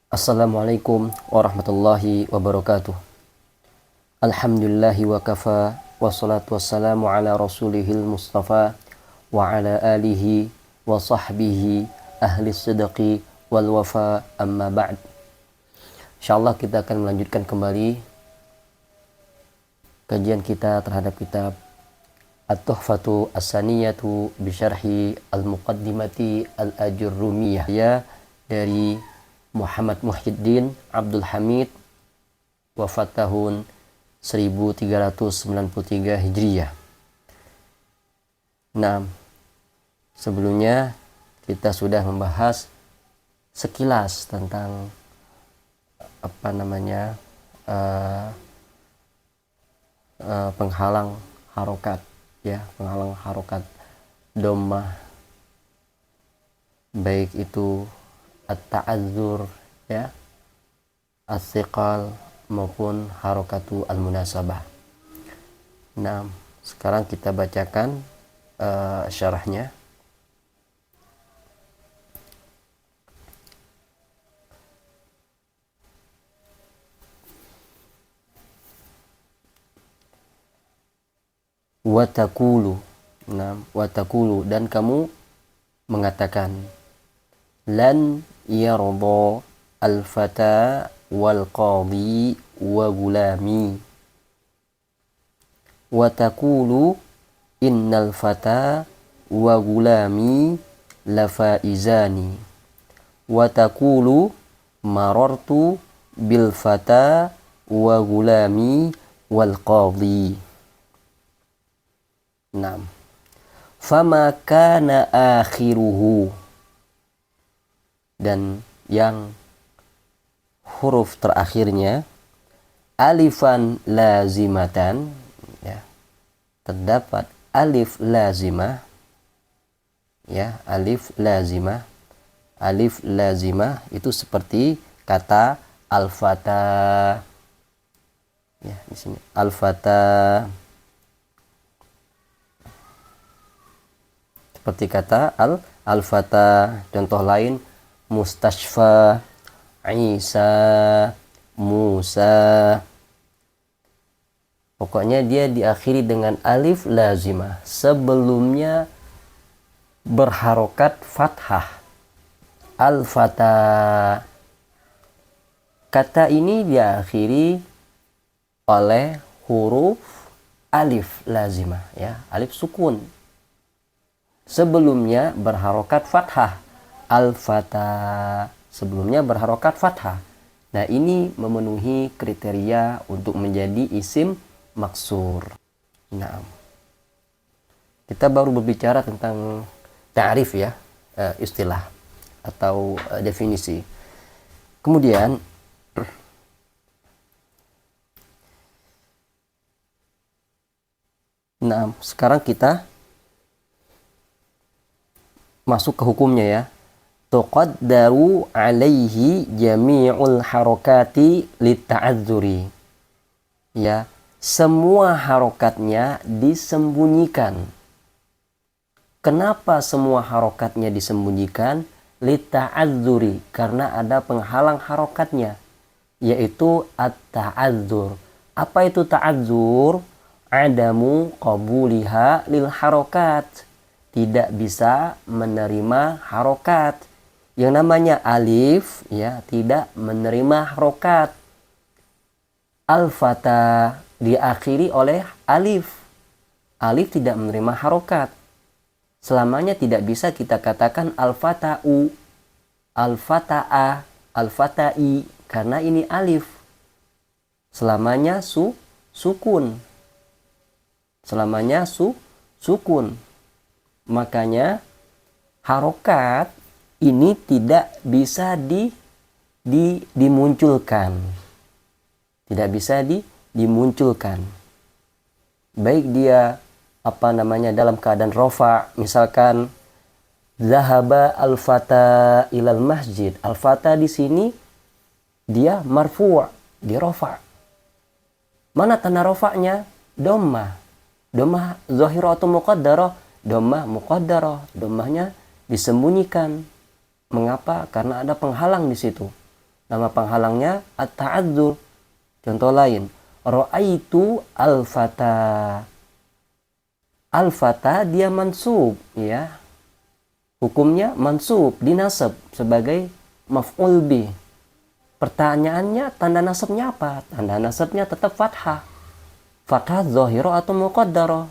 Assalamualaikum warahmatullahi wabarakatuh. Alhamdulillahi wa kafa, wassalatu wassalamu ala rasulihil mustafa wa ala alihi wa sahbihi ahli sidqi wal wafa, amma ba'd. Insyaallah kita akan melanjutkan kembali kajian kita terhadap kitab At-Tuhfatu As-Saniyatu Bisyarhi Al-Muqaddimati Al-Ajurrumiyah ya, dari Muhammad Muhyiddin Abdul Hamid, wafat tahun 1393 Hijriyah. Nah, sebelumnya kita sudah membahas sekilas tentang penghalang harokat ya, penghalang harokat dhammah, baik itu at-ta'azzur ya, as-siqal maupun harokatu al-munasabah. Nah, sekarang kita bacakan syarahnya. Watakulu, nah, watakulu, dan kamu mengatakan, lan yarda al-fata wal qadi wa gulami. Watakulu innal fata wa gulami lafaizani. Watakulu marartu bil fata wa gulami wal qadi. Naam. Fama kana akhiruhu, dan yang huruf terakhirnya alifan lazimatan ya, terdapat alif lazimah ya, alif lazimah itu seperti kata al-fata ya, di sini al-fata, seperti kata al-fata. Contoh lain mustashfa, Isa, Musa. Pokoknya dia diakhiri dengan alif lazimah, sebelumnya berharokat fathah. Al-fata, kata ini diakhiri oleh huruf alif lazimah ya, alif sukun, sebelumnya berharokat fathah. Al-fata, sebelumnya berharokat fathah. Nah, ini memenuhi kriteria untuk menjadi isim maksur. Nah, kita baru berbicara tentang ta'rif ya, istilah atau definisi. Kemudian nah, sekarang kita masuk ke hukumnya ya. Tuqaddaru alaihi jami'ul harakati litta'adzuri. Ya, semua harokatnya disembunyikan. Kenapa semua harokatnya disembunyikan? Litta'adzuri, karena ada penghalang harokatnya, yaitu at-ta'adzur. Apa itu ta'adzur? Adamu qabuliha lil harokat, tidak bisa menerima harokat. Yang namanya alif ya, tidak menerima harokat. Al-fata diakhiri oleh alif. Alif tidak menerima harokat. Selamanya tidak bisa kita katakan al-fata'u, al-fata'a, al-fata'i, karena ini alif. Selamanya sukun. Selamanya sukun. Makanya harokat ini tidak bisa dimunculkan. Tidak bisa dimunculkan. Baik dia dalam keadaan rofa, misalkan zahaba al-fata ilal masjid. Al-fata di sini dia marfu', dia rofa. Mana tanda rofa'nya? Dhammah. Dhammah zahirah atau muqaddarah? Dhammah muqaddarah. Dhammahnya disembunyikan. Mengapa? Karena ada penghalang di situ. Nama penghalangnya at-ta'adzur. Contoh lain, ra'aitu al-fata. Al-fata dia mansub, ya. Hukumnya mansub, dinasab sebagai maf'ul bih. Pertanyaannya tanda nasabnya apa? Tanda nasabnya tetap fathah. Fathah zahirah atau muqaddarah?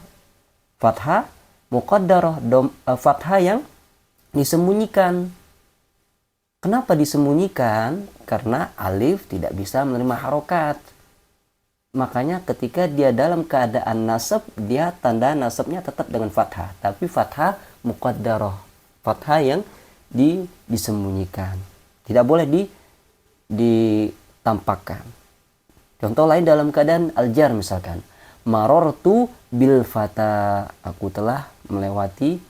Fathah muqaddarah, fathah yang disembunyikan. Kenapa disembunyikan? Karena alif tidak bisa menerima harokat. Makanya ketika dia dalam keadaan nasab, dia tanda nasabnya tetap dengan fathah. Tapi fathah muqaddarah. Fathah yang disembunyikan. Tidak boleh ditampakkan. Contoh lain dalam keadaan al-jar misalkan. Marortu bil fata. Aku telah melewati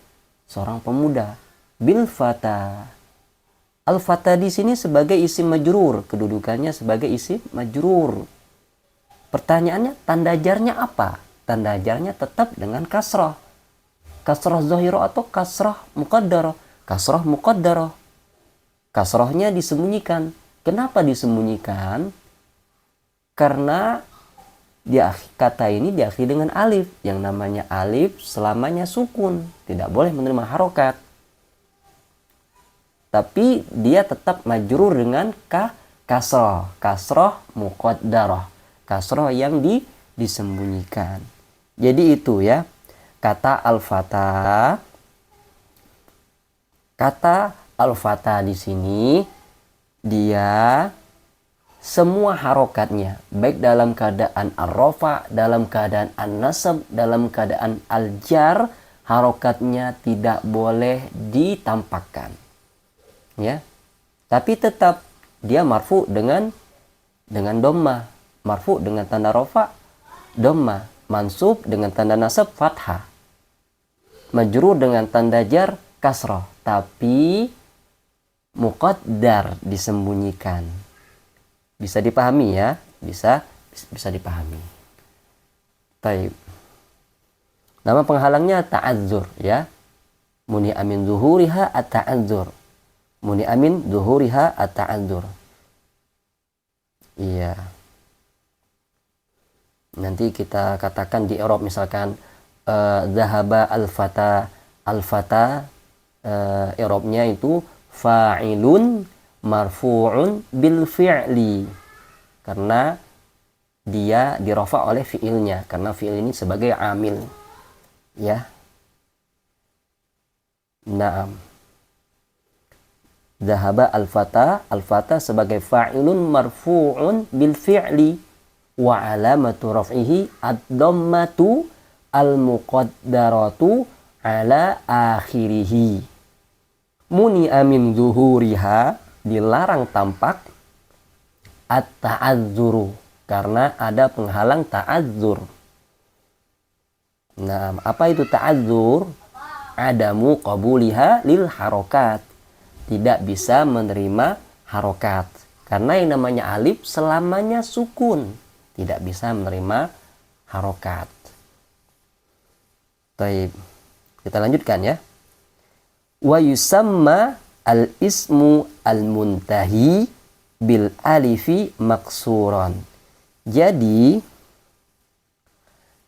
seorang pemuda. Bil fata. Al-fata di sini sebagai isim majrur. Kedudukannya sebagai isim majrur. Pertanyaannya, tanda jarnya apa? Tanda jarnya tetap dengan kasrah. Kasrah zahirah atau kasrah muqaddarah? Kasrah muqaddarah. Kasrahnya disembunyikan. Kenapa disembunyikan? Karena kata ini diakhiri dengan alif. Yang namanya alif selamanya sukun. Tidak boleh menerima harokat. Tapi dia tetap majrur dengan kasrah. Kasrah muqaddarah. Kasrah yang disembunyikan. Jadi itu ya, kata al-fata. Kata al-fata di sini dia semua harokatnya, baik dalam keadaan ar-rafa, dalam keadaan an-nasab, dalam keadaan al-jar, harokatnya tidak boleh ditampakkan. Ya. Tapi tetap dia marfu dengan dhammah. Marfu dengan tanda rafa, dhammah. Mansub dengan tanda nasab, fathah. Majrur dengan tanda jar, kasrah. Tapi muqaddar, disembunyikan. Bisa dipahami ya? Bisa dipahami. Taib. Nama penghalangnya ta'adzur ya. Muni amin zuhuriha at-ta'adzur. Muni amin zuhuriha at-ta'adzur. Iya. Nanti kita katakan di i'rab misalkan zahaba al-fata. Al-fata i'rabnya itu fa'ilun marfu'un bil fi'li. Karena dia dirafa oleh fi'ilnya. Karena fi'il ini sebagai amil. Ya. Naam. Zahaba al-fata. Al-fata sebagai fa'ilun marfu'un bil fi'li. Wa alamatu raf'ihi ad-dhammatu al-muqaddaratu ala akhirih. Muni'a min zuhuriha, dilarang tampak at-ta'adzuru, karena ada penghalang ta'adzur. Nah, apa itu ta'adzur? Adamu qabuliha lil harokat. Tidak bisa menerima harokat. Karena yang namanya alif selamanya sukun. Tidak bisa menerima harokat. Baik, kita lanjutkan ya. Wa yusamma al-ismu al-muntahi bil alifi maksuran. Jadi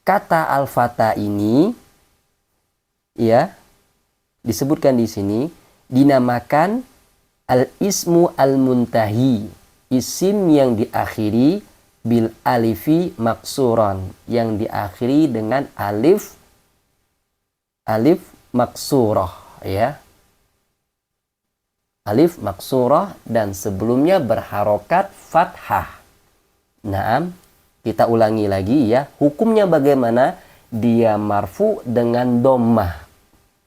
kata al-fata ini ya disebutkan di sini dinamakan al-ismu al-muntahi, isim yang diakhiri bil alifi maksuran, yang diakhiri dengan alif maksurah ya. Alif maksurah dan sebelumnya berharokat fathah. Naam, kita ulangi lagi ya. Hukumnya bagaimana? Dia marfu dengan dhammah.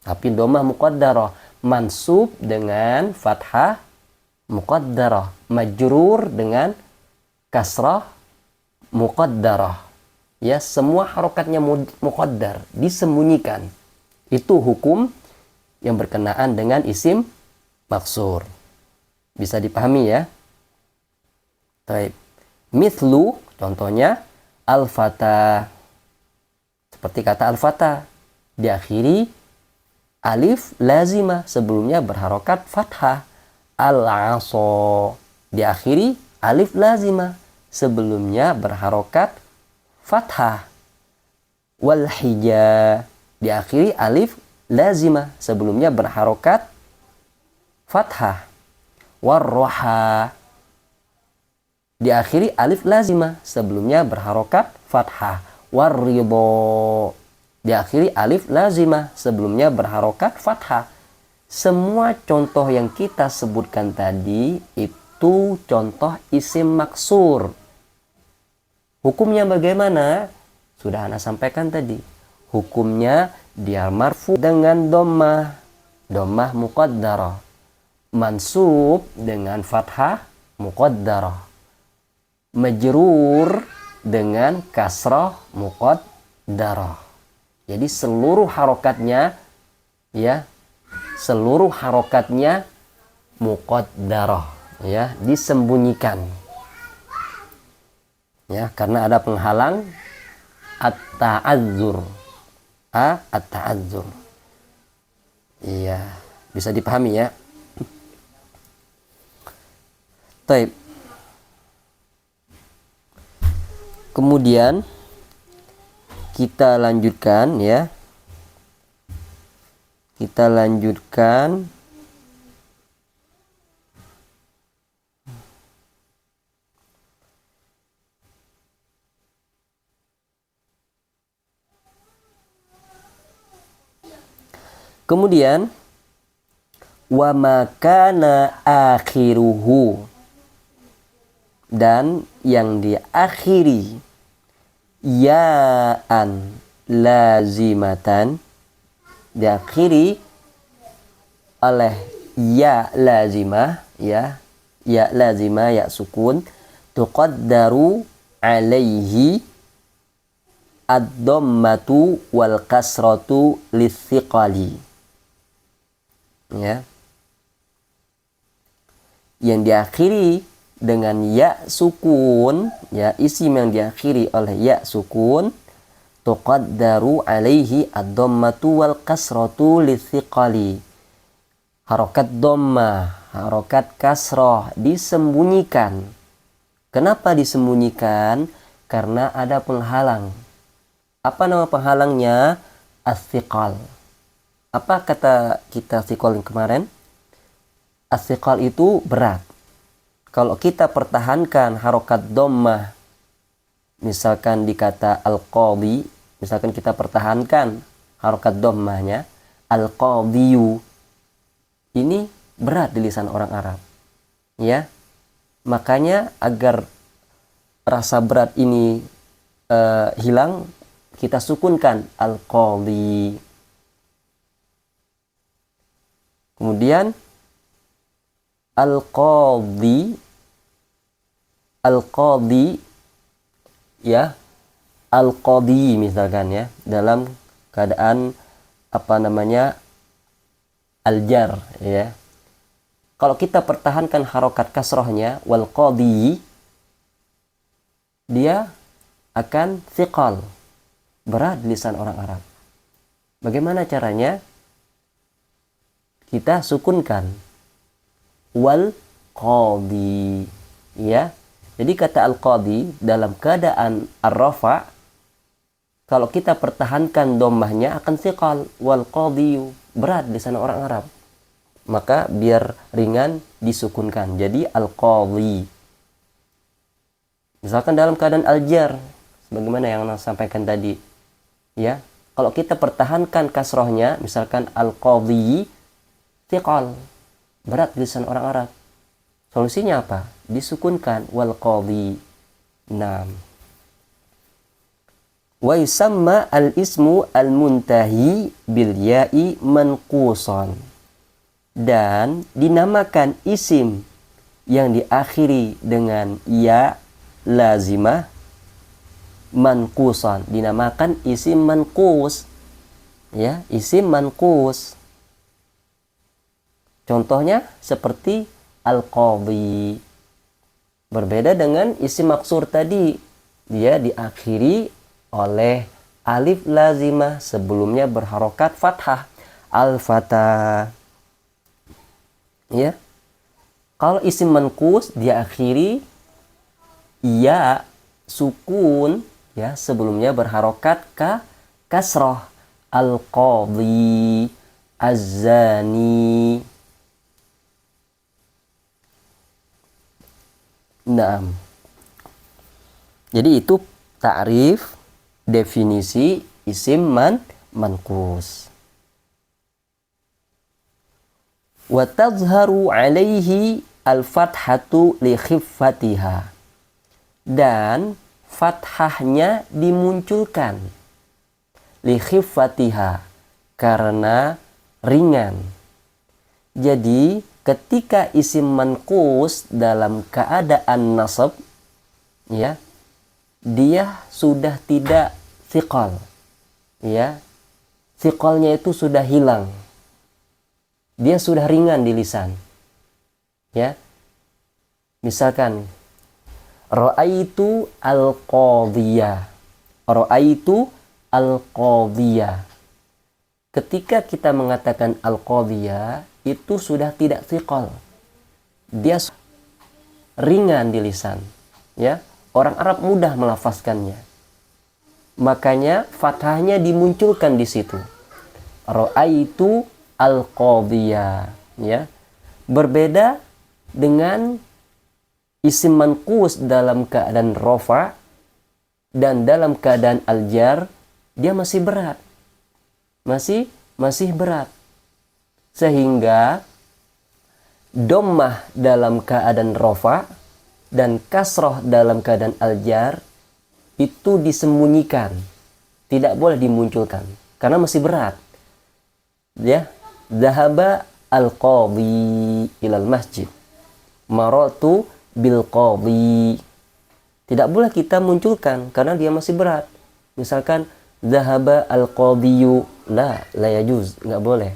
Tapi dhammah muqaddarah, mansub dengan fathah muqaddarah, majrur dengan kasrah muqaddarah. Ya, semua harokatnya muqaddar, disembunyikan. Itu hukum yang berkenaan dengan isim maksur. Bisa dipahami ya? Baik. Mithlu, contohnya al-fata. Seperti kata al-fata, diakhiri alif lazimah, sebelumnya berharokat fathah. Al-aso, diakhiri alif lazimah, sebelumnya berharokat fathah. Wal hija, diakhiri alif lazimah, sebelumnya berharokat fathah. Warroha, diakhiri alif lazimah, sebelumnya berharokat fathah. Warridho, diakhiri alif lazimah, sebelumnya berharokat fathah. Semua contoh yang kita sebutkan tadi itu contoh isim maksur. Hukumnya bagaimana? Sudah ana sampaikan tadi. Hukumnya dia marfu dengan dhammah, dhammah muqaddarah. Mansub dengan fathah muqaddarah. Majrur dengan kasrah muqaddarah. Jadi seluruh harokatnya muqaddarah, disembunyikan. Ya, karena ada penghalang at-ta'azzur. At-ta'azzur. Iya, bisa dipahami ya. Baik. Kemudian kita lanjutkan ya. Kita lanjutkan kemudian wa makana akhiruhu, dan yang diakhiri ya'an lazimatan, diakhiri oleh ya lazimah, ya lazimah, ya sukun, tuqaddaru alaihi ad-dhammatu wal kasratu lithiqali. Ya, yang diakhiri dengan ya sukun, ya isim yang diakhiri oleh ya sukun, tuqaddaru alaihi ad-dhammatu wal kasratu lithiqali. Harokat dhammah, harokat kasroh disembunyikan. Kenapa disembunyikan? Karena ada penghalang. Apa nama penghalangnya? As-thiqal. Apa kata kita thiqal yang kemarin? As-thiqal itu berat. Kalau kita pertahankan harokat dhammah, misalkan di kata al-qadhi, misalkan kita pertahankan harokat dhammahnya, al-qadhiyu, ini berat di lisan orang Arab. Ya, makanya agar rasa berat ini hilang, kita sukunkan al-qadhi. Kemudian al-qadhi, ya, al-qadhi misalkan ya, dalam keadaan al-jar, ya. Kalau kita pertahankan harokat kasrohnya wal qadhi, dia akan thiqal, berat di lisan orang Arab. Bagaimana caranya? Kita sukunkan wal qadhi, ya. Jadi kata al-qadhi dalam keadaan ar-rafa, kalau kita pertahankan dhammahnya akan thiqal, wal qadhiyu, berat di sana orang Arab. Maka biar ringan disukunkan, jadi al-qadhi. Misalkan dalam keadaan al-jar, sebagaimana yang saya sampaikan tadi, ya. Kalau kita pertahankan kasrohnya, misalkan al-qadhi, thiqal, berat di lisan orang Arab. Solusinya apa? Disukunkan wal qadhi. Naam. Wa yusamma al-ismu al-muntahi bil ya'i manqusan. Dan dinamakan isim yang diakhiri dengan ya lazimah manqusan, dinamakan isim manqus. Ya, isim manqus. Contohnya seperti al-qadhi. Berbeda dengan isim maksur tadi. Dia diakhiri oleh alif lazimah, sebelumnya berharokat fathah. Al-fatah. Ya. Kalau isim manqus diakhiri ya sukun, ya sebelumnya berharokat kasroh. Al-qadhi, az-zani. Naam. Jadi itu ta'rif, definisi isim manqus. Wa tazharu alaihi al-fathatu li khiffatiha. Dan fathahnya dimunculkan li khiffatiha karena ringan. Jadi ketika isim manqus dalam keadaan nasab, ya, dia sudah tidak thiqal, ya, thiqalnya itu sudah hilang, dia sudah ringan di lisan, ya. Misalkan ra'aitu al-qadhiyah, ra'aitu al-qadhiyah. Ketika kita mengatakan al-qadhiyah, itu sudah tidak thiqal, dia ringan di lisan, ya. Orang Arab mudah melafazkannya, makanya fathahnya dimunculkan di situ. Ra'aitu al-qadhiyah, ya. Berbeda dengan isim manqus dalam keadaan rofa dan dalam keadaan al-jar, dia masih berat, masih berat, sehingga dommah dalam keadaan rofa dan kasroh dalam keadaan al-jar itu disembunyikan, tidak boleh dimunculkan karena masih berat, ya. Dhahaba al-qadhi ilal masjid, maratu bil qadhi. Tidak boleh kita munculkan karena dia masih berat. Misalkan dhahaba al-qadhiyu, la yajuz, enggak boleh.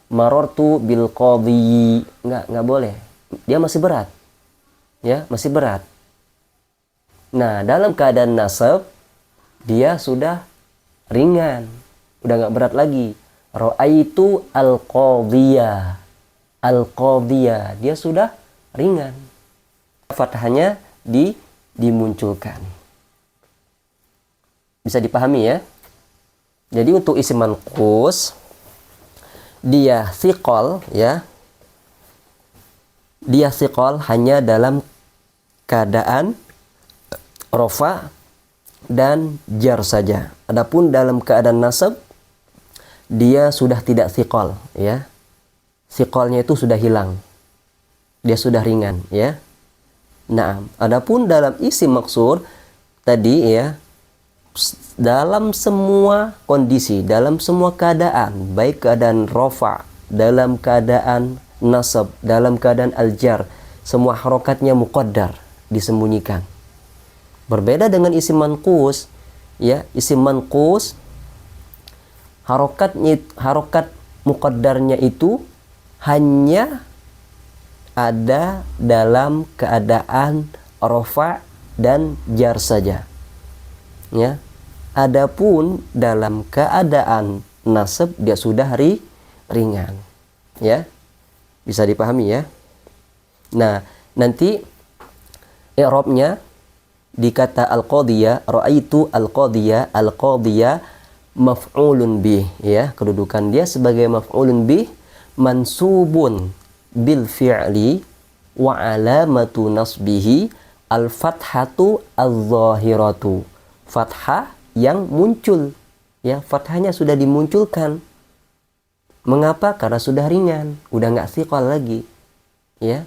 Marartu bil qadhi, enggak boleh. Dia masih berat. Ya, masih berat. Nah, dalam keadaan nasab dia sudah ringan, udah enggak berat lagi. Ra'aitu al-qadhiyah. Al-qadhiyah, dia sudah ringan. Fathahnya dimunculkan. Bisa dipahami, ya? Jadi untuk isim manqus dia thiqal, ya. Dia thiqal hanya dalam keadaan rofa dan jar saja. Adapun dalam keadaan nasab dia sudah tidak thiqal, ya. Thiqalnya itu sudah hilang. Dia sudah ringan, ya. Nah, adapun dalam isim maksur tadi, ya, dalam semua kondisi, dalam semua keadaan, baik keadaan rofa, dalam keadaan nasab, dalam keadaan al-jar, semua harokatnya muqaddar, disembunyikan. Berbeda dengan isim manqus, ya. Isim manqus harokat muqaddarnya itu hanya ada dalam keadaan rofa dan jar saja, ya. Adapun dalam keadaan nasab dia sudah ringan, ya. Bisa dipahami, ya. Nah, nanti i'rabnya di kata al-qadhiyah, ra'aitu al-qadhiyah, al-qadhiyah maf'ulun bih, ya. Kedudukan dia sebagai maf'ulun bih, mansubun bil fi'li wa alamatu nasbihi al-fathatu az-zahiratu. Fathah yang muncul, ya. Fathahnya sudah dimunculkan. Mengapa? Karena sudah ringan, udah nggak thiqal lagi, ya.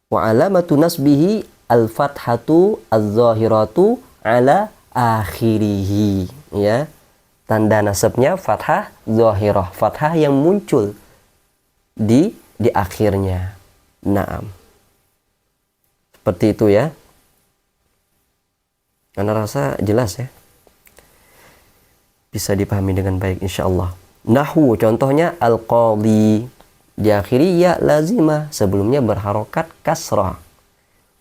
Wa alamatu nasbihi al-fathatu az-zahiratu ala akhirih, ya. Tanda nasabnya fathah zahirah, fathah yang muncul di akhirnya. Naam. Seperti itu, ya. Anda rasa jelas, ya? Bisa dipahami dengan baik insyaallah. Nahwu contohnya al-qadhi diakhiri ya lazimah, sebelumnya berharokat kasrah.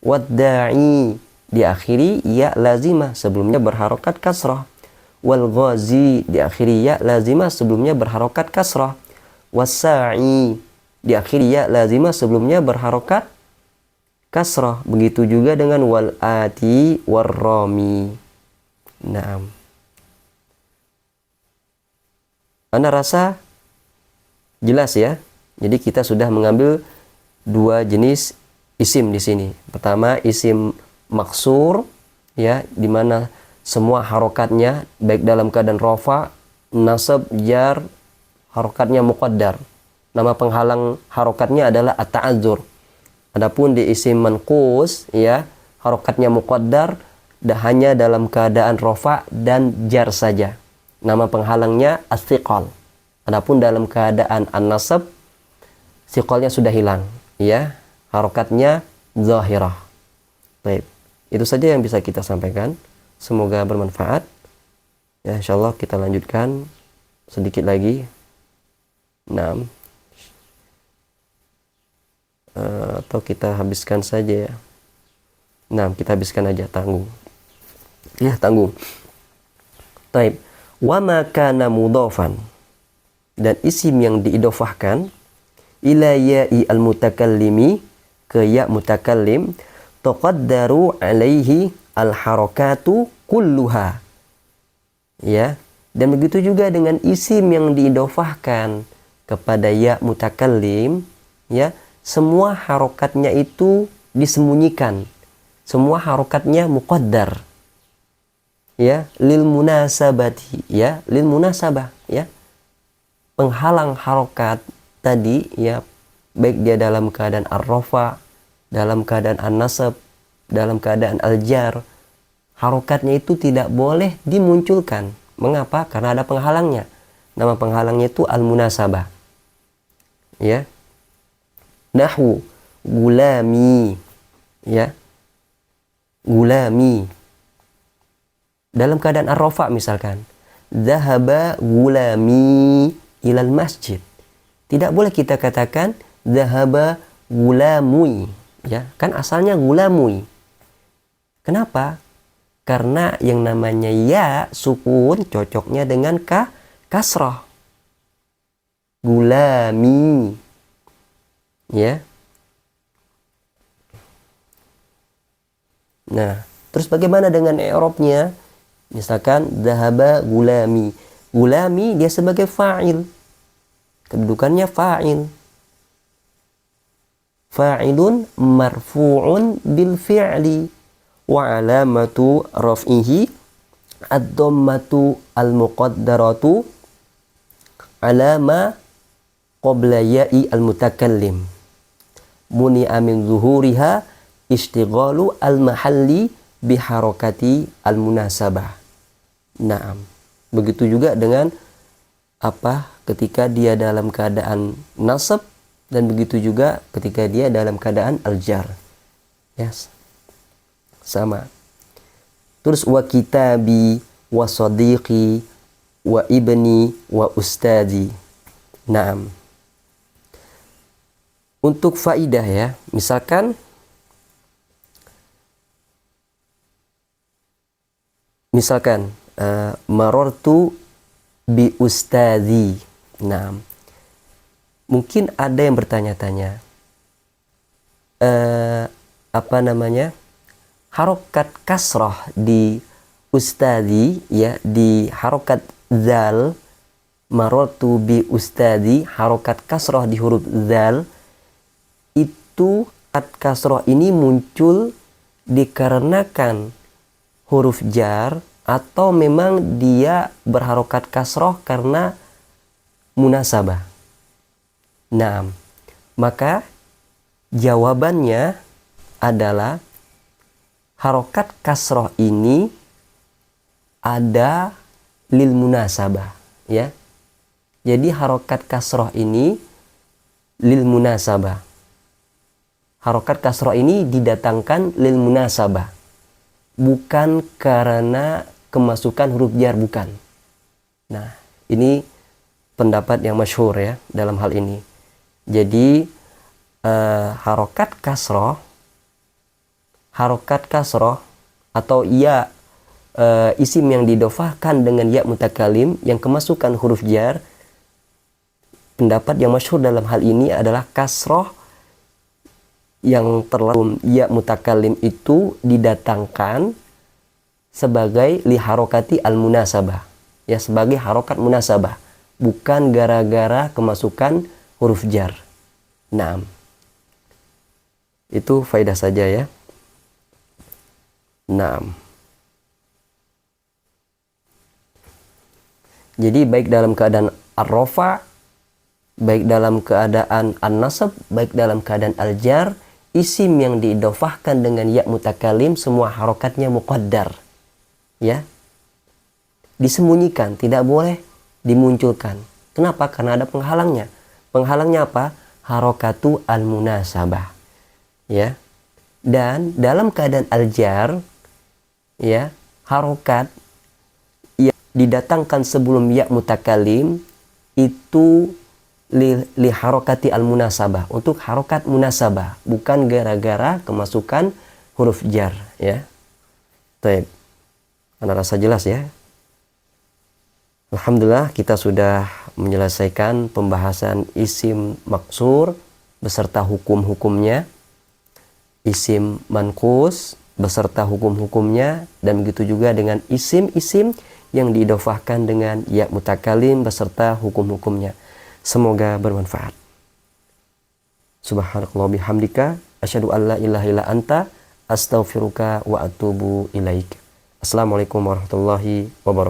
Wad-da'i diakhiri ya lazimah, sebelumnya berharokat kasrah. Wal ghazi diakhiri ya lazimah, sebelumnya berharokat kasrah. Was-sa'i diakhiri ya lazimah sebelumnya berharokat kasrah. Begitu juga dengan wal ati warrami. Naam. Anda rasa jelas ya? Jadi kita sudah mengambil dua jenis isim di sini. Pertama isim maksur ya, di mana semua harokatnya baik dalam keadaan rafa, nasab, jar, harokatnya muqaddar. Nama penghalang harokatnya adalah at-ta'adzur. Adapun di isim manqus ya, harokatnya muqaddar hanya dalam keadaan rafa dan jar saja. Nama penghalangnya as-thiqal. Adapun dalam keadaan an-nasab, thiqalnya sudah hilang ya, harokatnya zahirah. Baik, itu saja yang bisa kita sampaikan. Semoga bermanfaat. Ya, insyaallah kita lanjutkan sedikit lagi. Nah, atau kita habiskan saja ya. Nah, kita habiskan aja, tanggung. Ya, tanggung. Taib. Wa ma kana mudhafan, dan isim yang diidofahkan ila ya'i al-mutakallimi, ke ya mutakallim, taqaddaru alaihi al-harakatu kulluha. Ya, dan begitu juga dengan isim yang diidofahkan kepada ya mutakallim, ya, semua harokatnya itu disembunyikan. Semua harokatnya muqaddar. Ya, lil munasabati, ya, lil munasabah, ya. Penghalang harokat tadi ya, baik dia dalam keadaan ar-rafa, dalam keadaan an-nasab, dalam keadaan al-jar, harokatnya itu tidak boleh dimunculkan. Mengapa? Karena ada penghalangnya. Nama penghalangnya itu al-munasabah. Ya. Nahwu gulami, ya. Gulami. Dalam keadaan ar-rafa misalkan, zahaba gulami ilal masjid. Tidak boleh kita katakan zahaba gulamui, ya. Kan asalnya gulamui. Kenapa? Karena yang namanya ya sukun cocoknya dengan kasrah. Gulami. Ya. Nah, terus bagaimana dengan i'rabnya? Misalkan zahaba gulami. Gulami dia sebagai fa'il. Kedudukannya fa'il. Fa'ilun marfu'un bil fi'li wa alamatu raf'ihi ad-dhammatu al-muqaddaratu ala ma qabla ya'i al-mutakallim. Muni'a min zuhuriha ishtighalu al-mahalli biharakati al-munasabah. Naam. Begitu juga dengan ketika dia dalam keadaan nasab, dan begitu juga ketika dia dalam keadaan al-jar. Yes. Sama. Terus wa kitabi wa sadiqi wa ibni wa ustadi. Naam. Untuk faidah ya, misalkan marortu bi ustadi. Nah, mungkin ada yang bertanya-tanya, harokat kasrah di ustadi, ya, di harokat zal, marortu bi ustadi, harokat kasrah di huruf zal, itu kasrah ini muncul dikarenakan huruf jar, atau memang dia berharokat kasroh karena munasabah. Nah, maka jawabannya adalah harokat kasroh ini ada lil munasabah, ya. Jadi harokat kasroh ini lil munasabah. Harokat kasroh ini didatangkan lil munasabah, bukan karena kemasukan huruf jar, bukan. Nah, ini pendapat yang masyhur ya dalam hal ini. Jadi harokat kasroh atau ya isim yang didofahkan dengan ya mutakalim yang kemasukan huruf jar, pendapat yang masyhur dalam hal ini adalah kasroh yang terlalu ya mutakallim itu didatangkan sebagai liharokati al-munasabah, ya, sebagai harokat munasabah, bukan gara-gara kemasukan huruf jar. Naam. Itu faedah saja ya. Naam. Jadi baik dalam keadaan ar-rafa, baik dalam keadaan an-nasab, baik dalam keadaan al-jar, isim yang diidofahkan dengan ya mutakalim semua harokatnya muqaddar. Ya. Disembunyikan, tidak boleh dimunculkan. Kenapa? Karena ada penghalangnya. Penghalangnya apa? Harokatu al-munasabah. Ya. Dan dalam keadaan al-jar, ya, harokat yang didatangkan sebelum ya mutakalim itu li harokati al-munasabah, untuk harokat munasabah, bukan gara-gara kemasukan huruf jar, ya. Baik. Anda rasa jelas ya? Alhamdulillah kita sudah menyelesaikan pembahasan isim maksur beserta hukum-hukumnya, isim manqus beserta hukum-hukumnya, dan begitu juga dengan isim-isim yang diidofahkan dengan ya mutakalim beserta hukum-hukumnya. Semoga bermanfaat. Subhanakallah bihamdika asyhadu an la ilaha illa anta astaghfiruka wa atubu ilaik. Assalamualaikum warahmatullahi wabarakatuh.